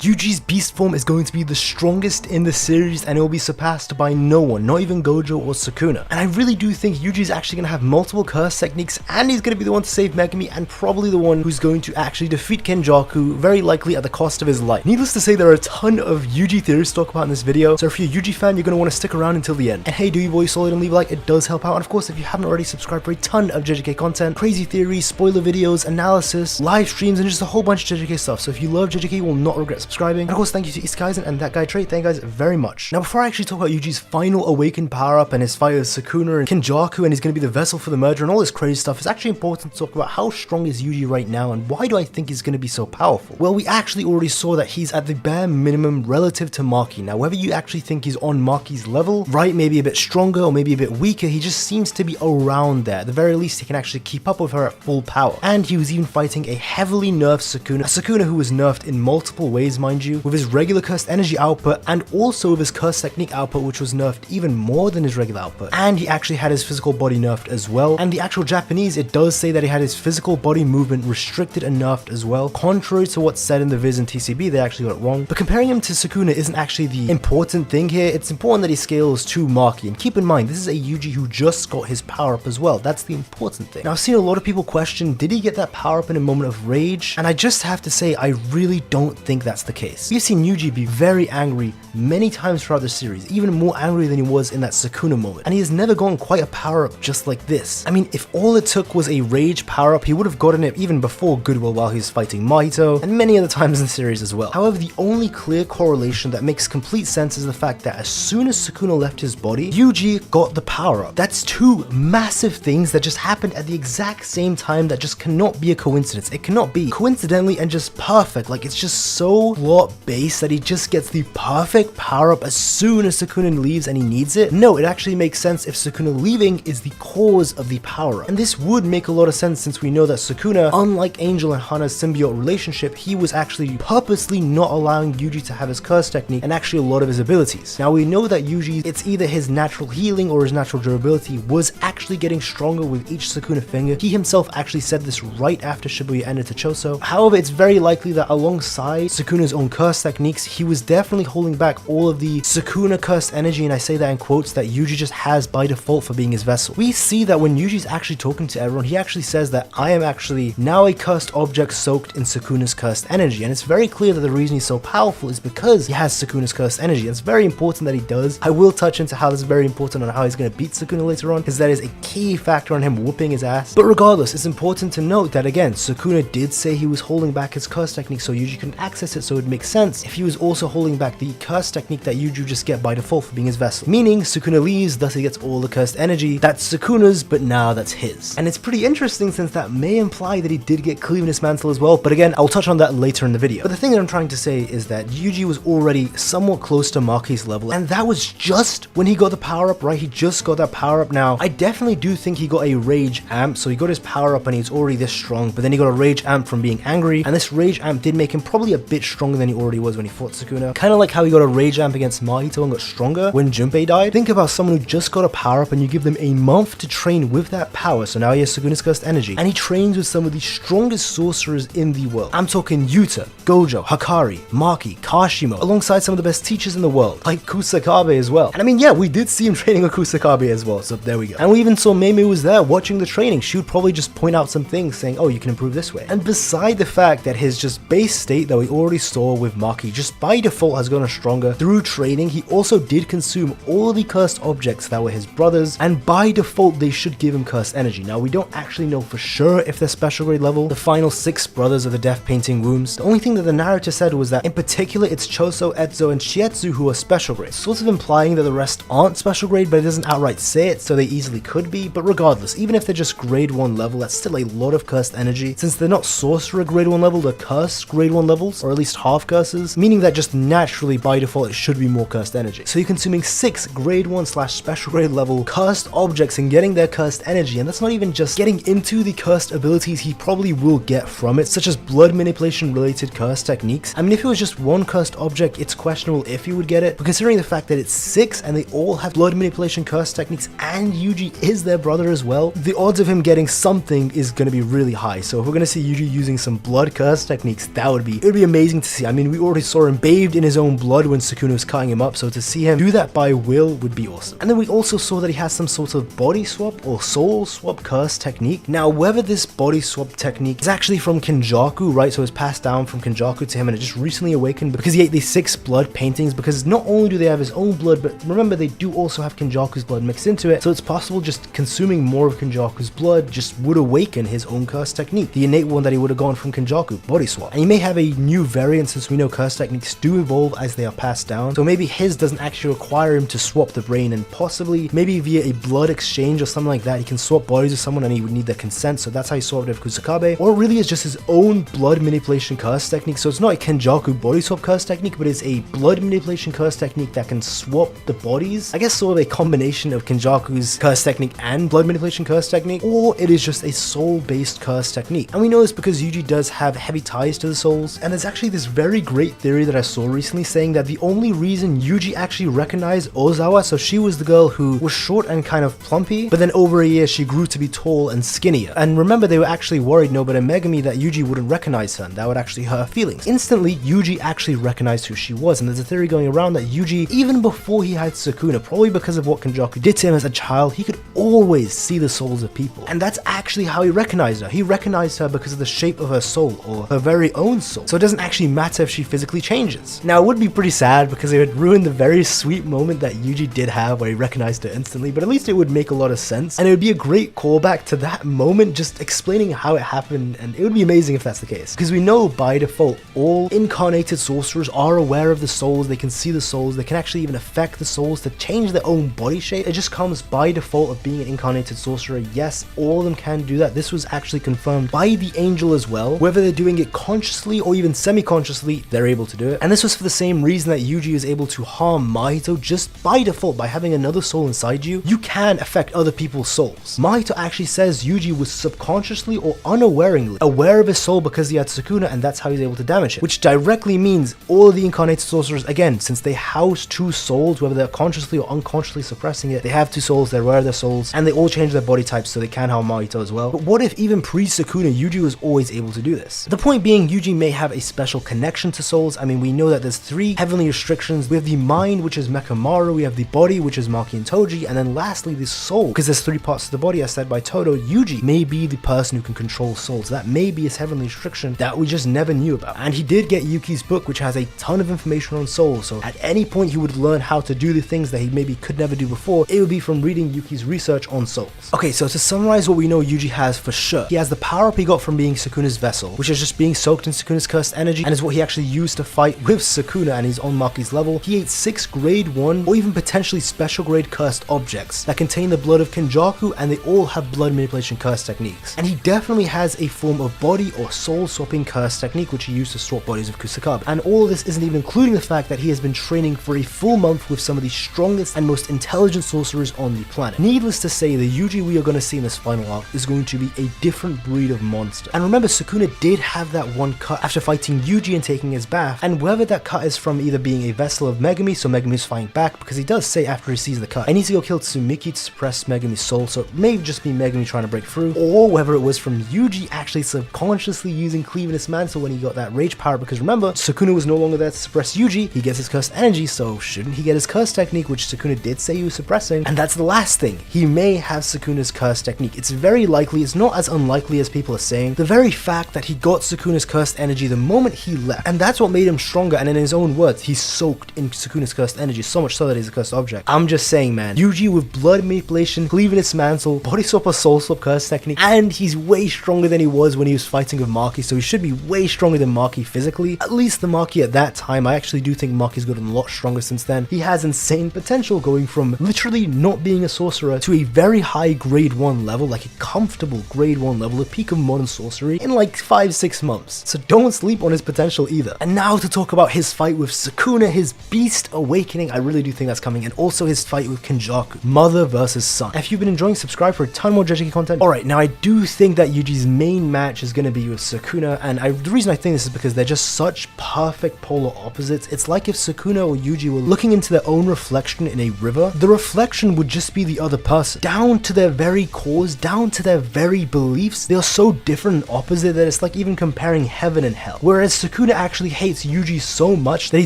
Yuji's beast form is going to be the strongest in the series, and it will be surpassed by no one, not even Gojo or Sukuna. And I really do think Yuji's actually going to have multiple curse techniques, and he's going to be the one to save Megumi, and probably the one who's going to actually defeat Kenjaku, very likely at the cost of his life. Needless to say, there are a ton of Yuji theories to talk about in this video, so if you're a Yuji fan, you're going to want to stick around until the end. And hey, do you boys solid and leave a like, it does help out. And of course, if you haven't already, subscribe for a ton of JJK content, crazy theories, spoiler videos, analysis, live streams, and just a whole bunch of JJK stuff. So if you love JJK, you will not regret subscribing. And of course, thank you to Jujutsu Kaisen and that guy Trey. Thank you guys very much. Now, before I actually talk about Yuji's final awakened power-up and his fight with Sukuna and Kenjaku, and he's going to be the vessel for the merger and all this crazy stuff, it's actually important to talk about how strong is Yuji right now and why do I think he's going to be so powerful. Well, we actually already saw that he's at the bare minimum relative to Maki. Now, whether you actually think he's on Maki's level, right, maybe a bit stronger or maybe a bit weaker, he just seems to be around there. At the very least, he can actually keep up with her at full power. And he was even fighting a heavily nerfed Sukuna, a Sukuna who was nerfed in multiple ways, mind you, with his regular cursed energy output and also with his cursed technique output, which was nerfed even more than his regular output. And he actually had his physical body nerfed as well. And the actual Japanese, it does say that he had his physical body movement restricted and nerfed as well. Contrary to what's said in the Viz and TCB, they actually got it wrong. But comparing him to Sukuna isn't actually the important thing here. It's important that he scales to Maki. And keep in mind, this is a Yuji who just got his power up as well. That's the important thing. Now, I've seen a lot of people question, did he get that power up in a moment of rage? And I just have to say, I really don't think that's the case. We've seen Yuji be very angry many times throughout the series, even more angry than he was in that Sukuna moment. And he has never gotten quite a power up just like this. I mean, if all it took was a rage power up, he would have gotten it even before Goodwill while he was fighting Mahito, and many other times in the series as well. However, the only clear correlation that makes complete sense is the fact that as soon as Sukuna left his body, Yuji got the power up. That's two massive things that just happened at the exact same time that just cannot be a coincidence. It cannot be coincidentally and just perfect. Like, it's just so plot based that he just gets the perfect power up as soon as Sukuna leaves and he needs it. No, it actually makes sense if Sukuna leaving is the cause of the power up. And this would make a lot of sense since we know that Sukuna, unlike Angel and Hana's symbiote relationship, he was actually purposely not allowing Yuji to have his curse technique and actually a lot of his abilities. Now, we know that Yuji, it's either his natural healing or his natural durability, was actually getting stronger with each Sukuna finger. He himself actually said this right after Shibuya ended to Choso. However, it's very likely that alongside Sukuna's own curse techniques, he was definitely holding back all of the Sukuna cursed energy, and I say that in quotes, that Yuji just has by default for being his vessel. We see that when Yuji's actually talking to everyone, he actually says that I am actually now a cursed object soaked in Sukuna's cursed energy, and it's very clear that the reason he's so powerful is because he has Sukuna's cursed energy, and it's very important that he does. I will touch into how this is very important on how he's going to beat Sukuna later on, because that is a key factor on him whooping his ass. But regardless, it's important to note that again, Sukuna did say he was holding back his curse technique so Yuji couldn't access it, so it makes sense if he was also holding back the curse technique that Yuji just get by default for being his vessel. Meaning, Sukuna leaves, thus he gets all the cursed energy that's Sukuna's, but now that's his. And it's pretty interesting since that may imply that he did get Cleaveness Mantle as well, but again, I'll touch on that later in the video. But the thing that I'm trying to say is that Yuji was already somewhat close to Maki's level, and that was just when he got the power up, right? He just got that power up. Now, I definitely do think he got a rage amp, so he got his power up and he's already this strong, but then he got a rage amp from being angry, and this rage amp did make him probably a bit stronger than he already was when he fought Sukuna. Kind of like how he got a rage amp against Mahito and got stronger when Junpei died. Think about someone who just got a power up and you give them a month to train with that power, so now he has Sukuna's cursed energy, and he trains with some of the strongest sorcerers in the world. I'm talking Yuta, Gojo, Hakari, Maki, Kashimo, alongside some of the best teachers in the world, like Kusakabe as well. And I mean, yeah, we did see him training with Kusakabe as well, so there we go. And we even saw Meimei was there watching the training. She would probably just point out some things saying, oh, you can improve this way. And beside the fact that his just base state that we already saw with Maki just by default has gotten stronger through training, he also did consume all of the cursed objects that were his brothers, and by default they should give him cursed energy. Now, we don't actually know for sure if they're special grade level, the final 6 brothers of the death painting wombs. The only thing that the narrator said was that in particular it's Choso, Etzo, and Shietsu who are special grade, sort of implying that the rest aren't special grade, but it doesn't outright say it, so they easily could be. But regardless, even if they're just grade 1 level, that's still a lot of cursed energy. Since they're not sorcerer grade 1 level, they're cursed grade 1 levels, or at least half curses, meaning that just naturally by default it should be more cursed energy. So you're consuming 6 grade 1 / special grade level cursed objects and getting their cursed energy, and that's not even just getting into the cursed abilities he probably will get from it, such as blood manipulation related cursed techniques. I mean, if it was just one cursed object, it's questionable if you would get it, but considering the fact that it's 6 and they all have blood manipulation cursed techniques and Yuji is their brother as well, the odds of him getting something is going to be really high. So if we're going to see Yuji using some blood curse techniques, it would be amazing to see. I mean, we already saw him bathed in his own blood when Sukuna was cutting him up, so to see him do that by will would be awesome. And then we also saw that he has some sort of body swap or soul swap curse technique. Now, whether this body swap technique is actually from Kenjaku, right? So it's passed down from Kenjaku to him and it just recently awakened because he ate these 6 blood paintings, because not only do they have his own blood, but remember they do also have Kenjaku's blood mixed into it, so it's possible just consuming more of Kenjaku's blood just would awaken his own curse technique, the innate one that he would have gone from Kenjaku, body swap. And he may have a new variant, since we know curse techniques do evolve as they are passed down, so maybe his doesn't actually require him to swap the brain, and possibly maybe via a blood exchange or something like that he can swap bodies with someone and he would need their consent, so that's how he swapped it with Kusakabe. Or really it's just his own blood manipulation curse technique, so it's not a Kenjaku body swap curse technique, but it's a blood manipulation curse technique that can swap the bodies. I guess sort of a combination of Kenjaku's curse technique and blood manipulation curse technique, or it is just a soul based curse technique. And we know this because Yuji does have heavy ties to the souls, and there's actually this very great theory that I saw recently saying that the only reason Yuji actually recognized Ozawa, so she was the girl who was short and kind of plumpy, but then over a year she grew to be tall and skinnier. And remember, they were actually worried, no, but in Megami, that Yuji wouldn't recognize her and that would actually hurt her feelings. Instantly, Yuji actually recognized who she was, and there's a theory going around that Yuji, even before he had Sukuna, probably because of what Kenjaku did to him as a child, he could always see the souls of people. And that's actually how he recognized her. He recognized her because of the shape of her soul, or her very own soul. So it doesn't actually matter if she physically changes. Now, it would be pretty sad because it would ruin the very sweet moment that Yuji did have where he recognized her instantly, but at least it would make a lot of sense, and it would be a great callback to that moment, just explaining how it happened, and it would be amazing if that's the case. Because we know by default, all incarnated sorcerers are aware of the souls, they can see the souls, they can actually even affect the souls to change their own body shape. It just comes by default of being an incarnated sorcerer. Yes, all of them can do that. This was actually confirmed by the angel as well. Whether they're doing it consciously or even semi-consciously, they're able to do it. And this was for the same reason that Yuji is able to harm Mahito just by default. By having another soul inside you, you can affect other people's souls. Mahito actually says Yuji was subconsciously or unawareingly aware of his soul because he had Sukuna, and that's how he's able to damage it, which directly means all of the incarnated sorcerers, again, since they house 2 souls, whether they're consciously or unconsciously suppressing it, they have 2 souls, they're aware of their souls, and they all change their body types, so they can harm Mahito as well. But what if even pre-Sukuna, Yuji was always able to do this? The point being, Yuji may have a special connection to souls. I mean, we know that there's 3 heavenly restrictions. We have the mind, which is Mekamaru, we have the body, which is Maki and Toji, and then lastly the soul, because there's 3 parts of the body as said by Todo. Yuji may be the person who can control souls. That may be his heavenly restriction that we just never knew about. And he did get Yuki's book, which has a ton of information on souls, so at any point he would learn how to do the things that he maybe could never do before, it would be from reading Yuki's research on souls. Okay, so to summarize what we know Yuji has for sure, he has the power up he got from being Sukuna's vessel, which is just being soaked in Sukuna's cursed energy, and is what he actually used to fight with Sukuna, and he's on Maki's level. He ate 6 grade 1 or even potentially special grade cursed objects that contain the blood of Kenjaku, and they all have blood manipulation curse techniques. And he definitely has a form of body or soul swapping curse technique which he used to swap bodies of Kusakabe. And all of this isn't even including the fact that he has been training for a full month with some of the strongest and most intelligent sorcerers on the planet. Needless to say, the Yuji we are going to see in this final arc is going to be a different breed of monster. And remember, Sukuna did have that one cut after fighting Yuji and taking his bath, and whether that cut is from either being a vessel of Megami, so Megami's fighting back, because he does say after he sees the cut, I need to go kill Tsumiki to suppress Megami's soul, so it may just be Megami trying to break through, or whether it was from Yuji actually subconsciously using Cleave in his mantle when he got that rage power, because remember, Sukuna was no longer there to suppress Yuji, he gets his cursed energy, so shouldn't he get his curse technique, which Sukuna did say he was suppressing? And that's the last thing, he may have Sukuna's curse technique. It's very likely, it's not as unlikely as people are saying, the very fact that he got Sukuna's cursed energy the moment he left, and that's what made him stronger, and in his own words, he's soaked in Sukuna's cursed energy, so much so that he's a cursed object. I'm just saying, man, Yuji with blood manipulation, Cleave in its mantle, body swap or soul swap curse technique, and he's way stronger than he was when he was fighting with Maki, so he should be way stronger than Maki physically, at least the Maki at that time. I actually do think Maki's gotten a lot stronger since then. He has insane potential, going from literally not being a sorcerer to a very high grade 1 level, like a comfortable grade 1 level, a peak of modern sorcery in like 5-6 months, so don't sleep on his potential either. And now to talk about his fight with Sukuna, his beast awakening, I really do think that's coming, and also his fight with Kenjaku, mother versus son. If you've been enjoying, subscribe for a ton more JJK content. Alright, now I do think that Yuji's main match is going to be with Sukuna, and the reason I think this is because they're just such perfect polar opposites. It's like if Sukuna or Yuji were looking into their own reflection in a river, the reflection would just be the other person, down to their very cores, down to their very beliefs. They are so different and opposite that it's like even comparing heaven and hell. Whereas Sukuna Sukuna actually hates Yuji so much that he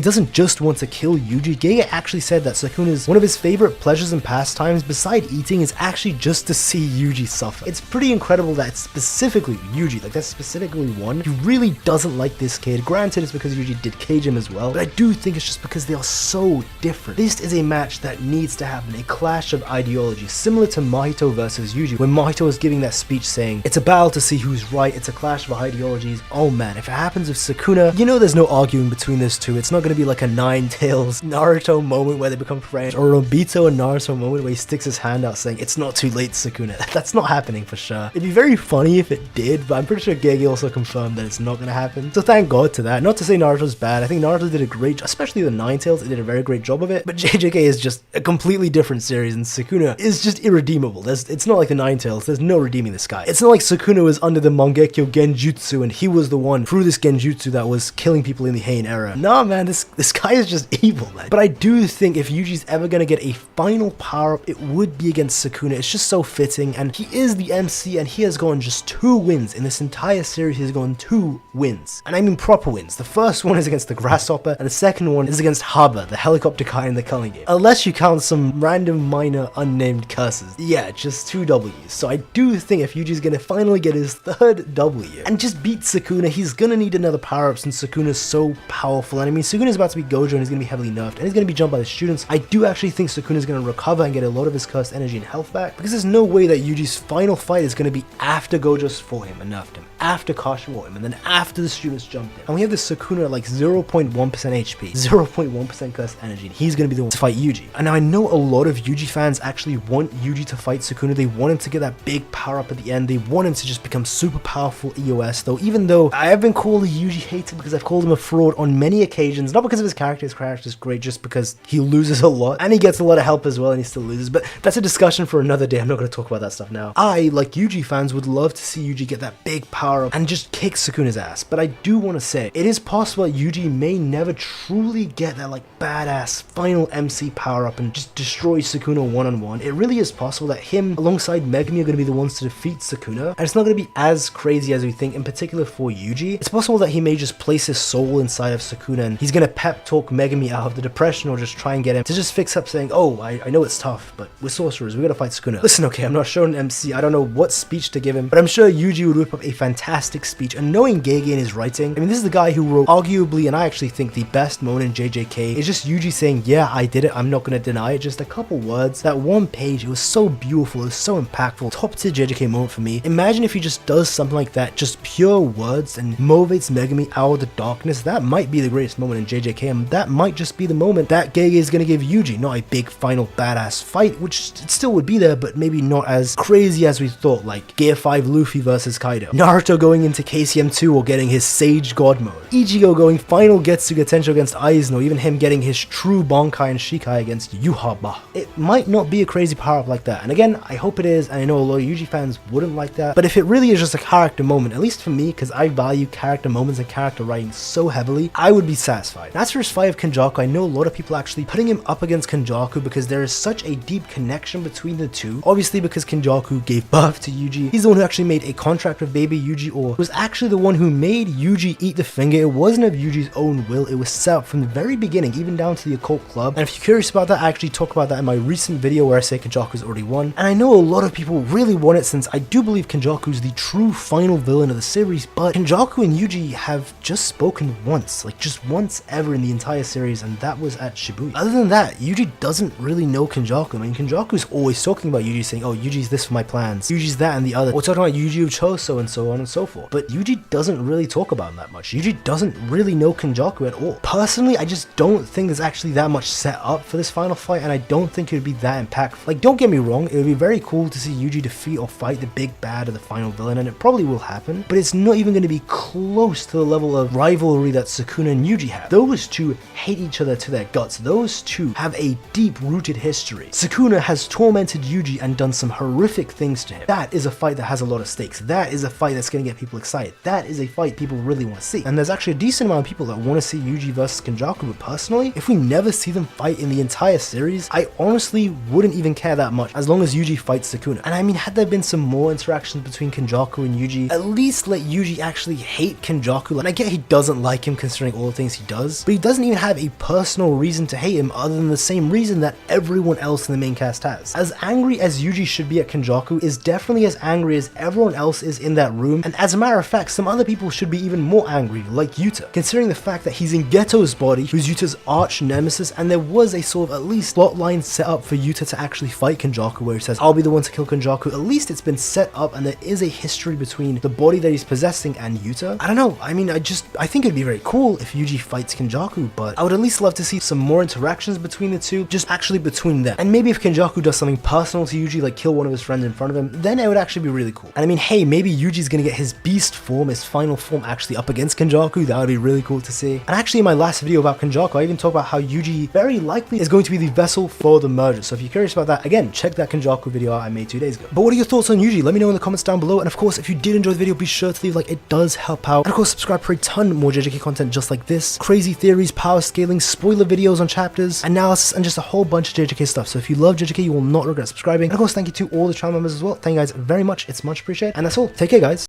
doesn't just want to kill Yuji. GEGE actually said that Sukuna's one of his favorite pleasures and pastimes beside eating is actually just to see Yuji suffer. It's pretty incredible that specifically Yuji, like that's specifically one who really doesn't like this kid. Granted, it's because Yuji did cage him as well, but I do think it's just because they are so different. This is a match that needs to happen, a clash of ideologies, similar to Mahito versus Yuji, when Mahito was giving that speech saying, it's a battle to see who's right, it's a clash of ideologies. Oh man, if it happens with Sukuna, you know there's no arguing between those two. It's not going to be like a Nine Tails Naruto moment where they become friends, or a Obito and Naruto moment where he sticks his hand out saying, it's not too late, Sukuna. That's not happening for sure. It'd be very funny if it did, but I'm pretty sure GEGE also confirmed that it's not going to happen. So thank God to that. Not to say Naruto's bad. I think Naruto did a great job, especially the Nine Tails. It did a very great job of it. But JJK is just a completely different series, and Sukuna is just irredeemable. It's not like the Nine Tails. There's no redeeming this guy. It's not like Sukuna was under the Mangekyo Genjutsu and he was the one through this Genjutsu that was killing people in the Heian era. Nah, man, this guy is just evil, man. But I do think if Yuji's ever gonna get a final power-up, it would be against Sukuna. It's just so fitting, and he is the MC, and he has gotten just 2 wins in this entire series. He's gotten 2 wins, and I mean proper wins. The first one is against the Grasshopper, and the second one is against Haba, the helicopter guy in the Culling game. Unless you count some random minor unnamed curses. Yeah, just 2 W's. So I do think if Yuji's gonna finally get his 3rd W and just beat Sukuna, he's gonna need another power-up since Sukuna's so powerful. And I mean, Sukuna's about to be Gojo and he's gonna be heavily nerfed, and he's gonna be jumped by the students. I do actually think Sukuna's gonna recover and get a lot of his cursed energy and health back, because there's no way that Yuji's final fight is gonna be after Gojo's fought him and nerfed him, after Kasha fought him, and then after the students jumped in. And we have this Sukuna at like 0.1% HP, 0.1% cursed energy, and he's gonna be the one to fight Yuji. And now I know a lot of Yuji fans actually want Yuji to fight Sukuna. They want him to get that big power-up at the end. They want him to just become super powerful EOS, even though I have been called a Yuji hater because I've called him a fraud on many occasions, not because of his character is great, just because he loses a lot, and he gets a lot of help as well, and he still loses, but that's a discussion for another day. I'm not going to talk about that stuff now. I, like Yuji fans, would love to see Yuji get that big power-up and just kick Sukuna's ass, but I do want to say, it is possible that Yuji may never truly get that like badass final MC power-up and just destroy Sukuna one-on-one. It really is possible that him alongside Megumi are going to be the ones to defeat Sukuna, and it's not going to be as crazy as we think, in particular for Yuji. It's possible that he may just place his soul inside of Sukuna and he's going to pep talk Megumi out of the depression, or just try and get him to just fix up saying, oh, I know it's tough, but we're sorcerers, we gotta fight Sukuna. Listen, okay, I'm not showing MC, I don't know what speech to give him, but I'm sure Yuji would whip up a fantastic speech. And knowing GEGE in his writing, I mean, this is the guy who wrote arguably, and I actually think the best moment in JJK, is just Yuji saying, yeah, I did it, I'm not gonna deny it. Just a couple words, that one page, it was so beautiful, it was so impactful, top tier JJK moment for me. Imagine if he just does something like that, just pure words, and motivates Megumi out of the darkness. That might be the greatest moment in JJK, and that might just be the moment that GEGE is gonna give Yuji, not a big final badass fight, which it still would be there, but maybe not as crazy as we thought, like Gear 5 Luffy versus Kaido, Naruto going into KCM 2 or getting his Sage God mode, Ichigo going final Getsuga Tensho against Aizen, even him getting his true Bankai and Shikai against Yuhaba. It might not be a crazy power-up like that, and again, I hope it is, and I know a lot of Yuji fans wouldn't like that, but if it really is just a character moment, at least for me, because I value character moments and character writing so heavily, I would be satisfied. As for his fight of Kenjaku, I know a lot of people actually putting him up against Kenjaku because there is such a deep connection between the two. Obviously because Kenjaku gave birth to Yuji, he's the one who actually made a contract with baby Yuji, or was actually the one who made Yuji eat the finger. It wasn't of Yuji's own will, it was set up from the very beginning, even down to the occult club. And if you're curious about that, I actually talk about that in my recent video where I say Kenjaku's already won. And I know a lot of people really want it, since I do believe Kenjaku's the true final villain of the series, but Kenjaku and Yuji have just spoken once, like just once ever in the entire series, and that was at Shibuya. Other than that, Yuji doesn't really know Kenjaku. I mean, Kenjaku's always talking about Yuji, saying, oh, Yuji's this for my plans, Yuji's that and the other, or talking about Yuji of Choso and so on and so forth. But Yuji doesn't really talk about him that much. Yuji doesn't really know Kenjaku at all. Personally, I just don't think there's actually that much set up for this final fight, and I don't think it would be that impactful. Like, don't get me wrong, it would be very cool to see Yuji defeat or fight the big bad of the final villain, and it probably will happen, but it's not even going to be close to the level of rivalry that Sukuna and Yuji have. Those two hate each other to their guts. Those two have a deep-rooted history. Sukuna has tormented Yuji and done some horrific things to him. That is a fight that has a lot of stakes. That is a fight that's going to get people excited. That is a fight people really want to see. And there's actually a decent amount of people that want to see Yuji versus Kenjaku, but personally, if we never see them fight in the entire series, I honestly wouldn't even care that much as long as Yuji fights Sukuna. And I mean, had there been some more interactions between Kenjaku and Yuji, at least let Yuji actually hate Kenjaku. Like, I get he doesn't like him considering all the things he does, but he doesn't even have a personal reason to hate him other than the same reason that everyone else in the main cast has. As angry as Yuji should be at Kenjaku is definitely as angry as everyone else is in that room, and as a matter of fact, some other people should be even more angry, like Yuta, considering the fact that he's in Geto's body, who's Yuta's arch nemesis, and there was a sort of at least plot line set up for Yuta to actually fight Kenjaku where he says, I'll be the one to kill Kenjaku. At least it's been set up and there is a history between the body that he's possessing and Yuta. I don't know, I mean, I think it'd be very cool if Yuji fights Kenjaku, but I would at least love to see some more interactions between the two, just actually between them. And maybe if Kenjaku does something personal to Yuji, like kill one of his friends in front of him, then it would actually be really cool. And I mean, hey, maybe Yuji's gonna get his beast form, his final form actually up against Kenjaku. That would be really cool to see. And actually in my last video about Kenjaku, I even talked about how Yuji very likely is going to be the vessel for the merger. So if you're curious about that, again, check that Kenjaku video out I made 2 days ago. But what are your thoughts on Yuji? Let me know in the comments down below. And of course, if you did enjoy the video, be sure to leave a like, it does help out. And of course, subscribe for a ton more JJK content just like this. Crazy theories, power scaling, spoiler videos on chapters, analysis, and just a whole bunch of JJK stuff. So if you love JJK, you will not regret subscribing. And of course, thank you to all the channel members as well. Thank you guys very much. It's much appreciated. And that's all. Take care, guys.